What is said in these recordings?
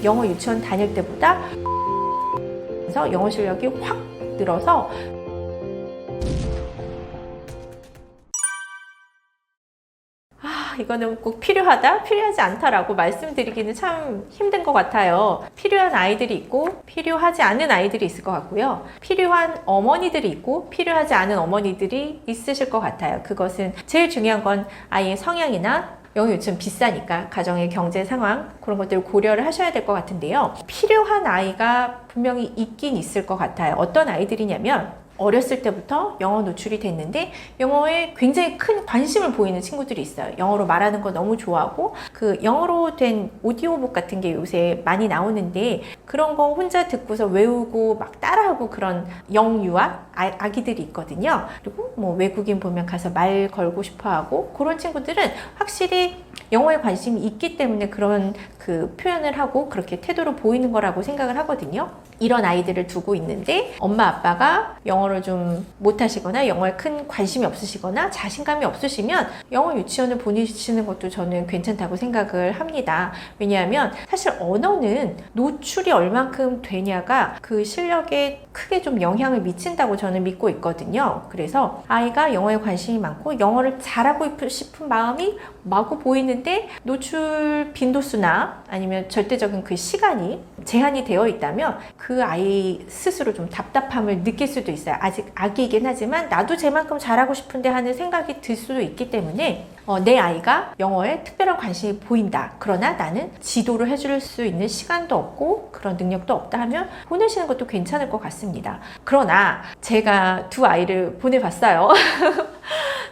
영어 유치원 다닐 때보다 그래서 영어 실력이 확 늘어서 이거는 꼭 필요하다, 필요하지 않다라고 말씀드리기는 참 힘든 것 같아요. 필요한 아이들이 있고 필요하지 않은 아이들이 있을 것 같고요. 필요한 어머니들이 있고 필요하지 않은 어머니들이 있으실 것 같아요. 그것은 제일 중요한 건 아이의 성향이나 영어 유치원 비싸니까 가정의 경제 상황 그런 것들을 고려를 하셔야 될 것 같은데요. 필요한 아이가 분명히 있긴 있을 것 같아요. 어떤 아이들이냐면 어렸을 때부터 영어 노출이 됐는데 영어에 굉장히 큰 관심을 보이는 친구들이 있어요. 영어로 말하는 거 너무 좋아하고 그 영어로 된 오디오북 같은 게 요새 많이 나오는데 그런 거 혼자 듣고서 외우고 막 따라하고 그런 영유아 아기들이 있거든요. 그리고 뭐 외국인 보면 가서 말 걸고 싶어 하고 그런 친구들은 확실히 영어에 관심이 있기 때문에 그런 그 표현을 하고 그렇게 태도를 보이는 거라고 생각을 하거든요. 이런 아이들을 두고 있는데 엄마 아빠가 영어를 좀 못하시거나 영어에 큰 관심이 없으시거나 자신감이 없으시면 영어 유치원을 보내시는 것도 저는 괜찮다고 생각을 합니다. 왜냐하면 사실 언어는 노출이 얼만큼 되냐가 그 실력에 크게 좀 영향을 미친다고 저는 믿고 있거든요. 그래서 아이가 영어에 관심이 많고 영어를 잘하고 싶은 마음이 마구 보이는데 노출 빈도수나 아니면 절대적인 그 시간이 제한이 되어 있다면 그 아이 스스로 좀 답답함을 느낄 수도 있어요. 아직 아기이긴 하지만 나도 쟤만큼 잘하고 싶은데 하는 생각이 들 수도 있기 때문에 내 아이가 영어에 특별한 관심이 보인다. 그러나 나는 지도를 해줄 수 있는 시간도 없고 그런 능력도 없다 하면 보내시는 것도 괜찮을 것 같습니다. 그러나 제가 두 아이를 보내봤어요.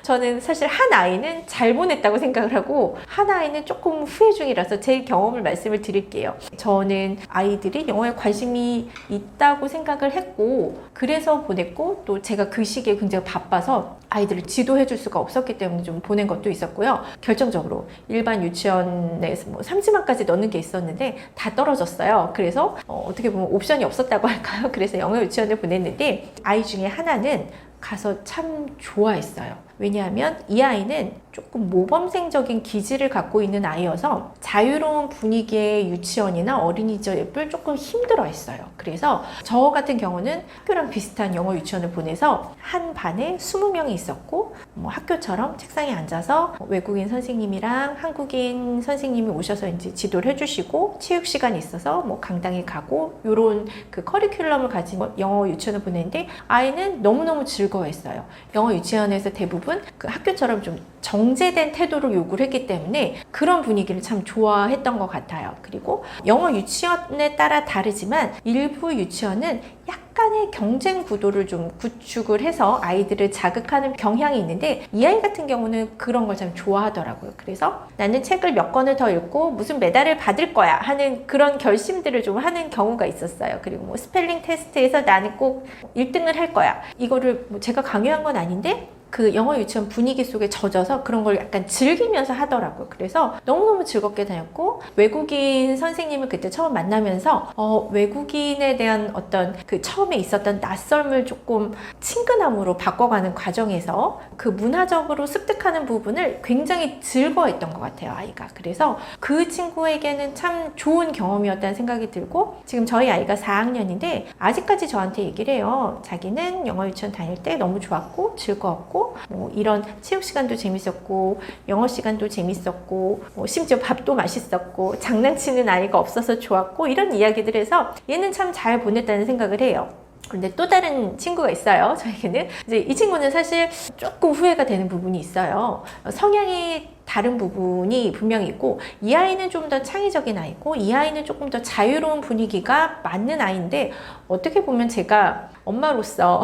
저는 사실 한 아이는 잘 보냈다고 생각을 하고 한 아이는 조금 후회 중이라서 제 경험을 말씀을 드릴게요. 저는 아이들이 영어에 관심이 있다고 생각을 했고 그래서 보냈고 또 제가 그 시기에 굉장히 바빠서 아이들을 지도해 줄 수가 없었기 때문에 좀 보낸 것도 있었고요. 결정적으로 일반 유치원에서 뭐 3지망까지 넣는 게 있었는데 다 떨어졌어요. 그래서 어떻게 보면 옵션이 없었다고 할까요? 그래서 영어 유치원을 보냈는데 아이 중에 하나는 가서 참 좋아했어요. 왜냐하면 이 아이는 조금 모범생적인 기질을 갖고 있는 아이여서 자유로운 분위기의 유치원이나 어린이집을 조금 힘들어했어요. 그래서 저 같은 경우는 학교랑 비슷한 영어 유치원을 보내서 한 반에 20명이 있었고 뭐 학교처럼 책상에 앉아서 외국인 선생님이랑 한국인 선생님이 오셔서 이제 지도를 해주시고 체육 시간이 있어서 뭐 강당에 가고 이런 그 커리큘럼을 가진 영어 유치원을 보냈는데 아이는 너무너무 즐거워했어요. 영어 유치원에서 대부분 그 학교처럼 좀 정제된 태도를 요구를 했기 때문에 그런 분위기를 참 좋아했던 것 같아요. 그리고 영어 유치원에 따라 다르지만 일부 유치원은 약간의 경쟁 구도를 좀 구축을 해서 아이들을 자극하는 경향이 있는데 이 아이 같은 경우는 그런 걸 참 좋아하더라고요. 그래서 나는 책을 몇 권을 더 읽고 무슨 메달을 받을 거야 하는 그런 결심들을 좀 하는 경우가 있었어요. 그리고 뭐 스펠링 테스트에서 나는 꼭 1등을 할 거야. 이거를 뭐 제가 강요한 건 아닌데 그 영어 유치원 분위기 속에 젖어서 그런 걸 약간 즐기면서 하더라고요. 그래서 너무너무 즐겁게 다녔고 외국인 선생님을 그때 처음 만나면서 외국인에 대한 어떤 그 처음에 있었던 낯설음을 조금 친근함으로 바꿔가는 과정에서 그 문화적으로 습득하는 부분을 굉장히 즐거워했던 것 같아요, 아이가. 그래서 그 친구에게는 참 좋은 경험이었다는 생각이 들고 지금 저희 아이가 4학년인데 아직까지 저한테 얘기를 해요. 자기는 영어 유치원 다닐 때 너무 좋았고 즐거웠고 뭐 이런 체육 시간도 재밌었고 영어 시간도 재밌었고 뭐 심지어 밥도 맛있었고 장난치는 아이가 없어서 좋았고 이런 이야기들 해서 얘는 참 잘 보냈다는 생각을 해요. 그런데 또 다른 친구가 있어요. 저에게는 이제 이 친구는 사실 조금 후회가 되는 부분이 있어요. 성향이 다른 부분이 분명히 있고 이 아이는 좀 더 창의적인 아이고 이 아이는 조금 더 자유로운 분위기가 맞는 아이인데 어떻게 보면 제가 엄마로서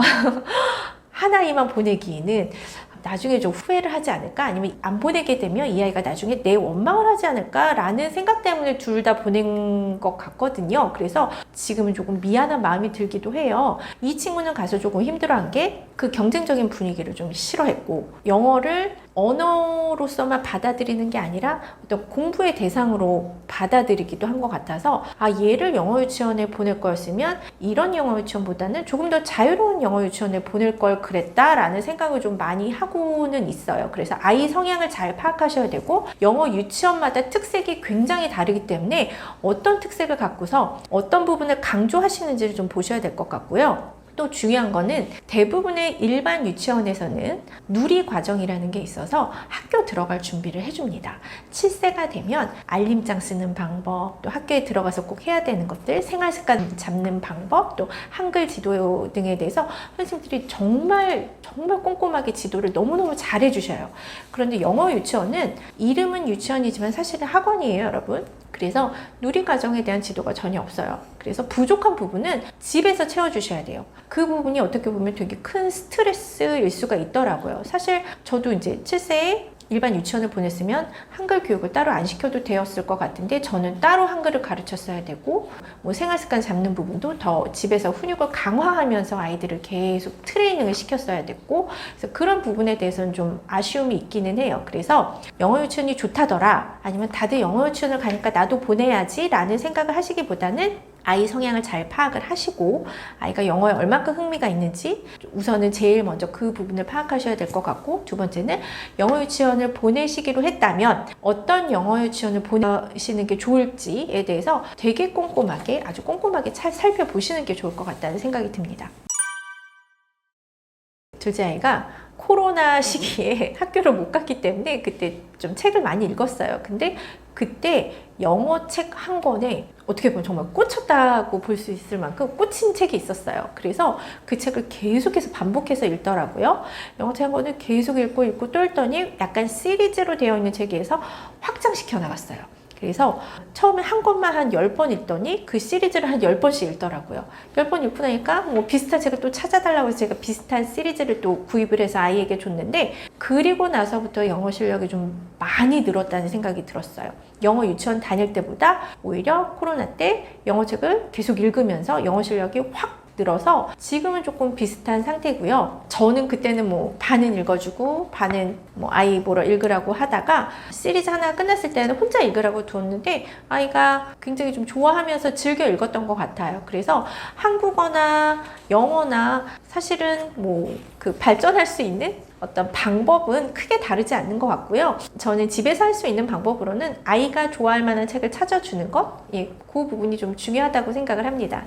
한 아이만 보내기에는 나중에 좀 후회를 하지 않을까 아니면 안 보내게 되면 이 아이가 나중에 내 원망을 하지 않을까 라는 생각 때문에 둘 다 보낸 것 같거든요. 그래서 지금은 조금 미안한 마음이 들기도 해요. 이 친구는 가서 조금 힘들어한 게 그 경쟁적인 분위기를 좀 싫어했고 영어를 언어로서만 받아들이는 게 아니라 어떤 공부의 대상으로 받아들이기도 한 것 같아서 얘를 영어 유치원에 보낼 거였으면 이런 영어 유치원보다는 조금 더 자유로운 영어 유치원에 보낼 걸 그랬다라는 생각을 좀 많이 하고 하고는 있어요. 그래서 아이 성향을 잘 파악하셔야 되고 영어 유치원마다 특색이 굉장히 다르기 때문에 어떤 특색을 갖고서 어떤 부분을 강조하시는지를 좀 보셔야 될 것 같고요. 또 중요한 거는 대부분의 일반 유치원에서는 누리 과정이라는 게 있어서 학교 들어갈 준비를 해줍니다. 7세가 되면 알림장 쓰는 방법, 또 학교에 들어가서 꼭 해야 되는 것들, 생활습관 잡는 방법, 또 한글 지도 등에 대해서 선생님들이 정말 꼼꼼하게 지도를 너무너무 잘 해주셔요. 그런데 영어 유치원은 이름은 유치원이지만 사실은 학원이에요, 여러분. 그래서 누리과정에 대한 지도가 전혀 없어요. 그래서 부족한 부분은 집에서 채워주셔야 돼요. 그 부분이 어떻게 보면 되게 큰 스트레스일 수가 있더라고요. 사실 저도 이제 7세에 일반 유치원을 보냈으면 한글 교육을 따로 안 시켜도 되었을 것 같은데 저는 따로 한글을 가르쳤어야 되고 뭐 생활습관 잡는 부분도 더 집에서 훈육을 강화하면서 아이들을 계속 트레이닝을 시켰어야 됐고 그래서 그런 부분에 대해서는 좀 아쉬움이 있기는 해요. 그래서 영어 유치원이 좋다더라 아니면 다들 영어 유치원을 가니까 나도 보내야지 라는 생각을 하시기보다는 아이 성향을 잘 파악을 하시고 아이가 영어에 얼마큼 흥미가 있는지 우선은 제일 먼저 그 부분을 파악하셔야 될 것 같고 두 번째는 영어 유치원을 보내시기로 했다면 어떤 영어 유치원을 보내시는 게 좋을지에 대해서 되게 꼼꼼하게 아주 꼼꼼하게 잘 살펴보시는 게 좋을 것 같다는 생각이 듭니다. 둘째 아이가 코로나 시기에 학교를 못 갔기 때문에 그때 좀 책을 많이 읽었어요. 근데 그때 영어 책 한 권에 어떻게 보면 정말 꽂혔다고 볼 수 있을 만큼 꽂힌 책이 있었어요. 그래서 그 책을 계속해서 반복해서 읽더라고요. 영어 책 한 권을 계속 읽고 또 읽더니 약간 시리즈로 되어 있는 책에서 확장시켜 나갔어요. 그래서 처음에 한 권만 한 10번 읽더니 그 시리즈를 한 10번씩 읽더라고요. 10번 읽고 나니까 뭐 비슷한 책을 또 찾아달라고 해서 제가 비슷한 시리즈를 또 구입을 해서 아이에게 줬는데 그리고 나서부터 영어 실력이 좀 많이 늘었다는 생각이 들었어요. 영어 유치원 다닐 때보다 오히려 코로나 때 영어 책을 계속 읽으면서 영어 실력이 확 늘어서 지금은 조금 비슷한 상태고요. 저는 그때는 뭐 반은 읽어주고 반은 뭐 아이 보러 읽으라고 하다가 시리즈 하나 끝났을 때는 혼자 읽으라고 두었는데 아이가 굉장히 좀 좋아하면서 즐겨 읽었던 것 같아요. 그래서 한국어나 영어나 사실은 뭐 그 발전할 수 있는 어떤 방법은 크게 다르지 않는 것 같고요. 저는 집에서 할 수 있는 방법으로는 아이가 좋아할 만한 책을 찾아주는 것, 그 부분이 좀 중요하다고 생각을 합니다.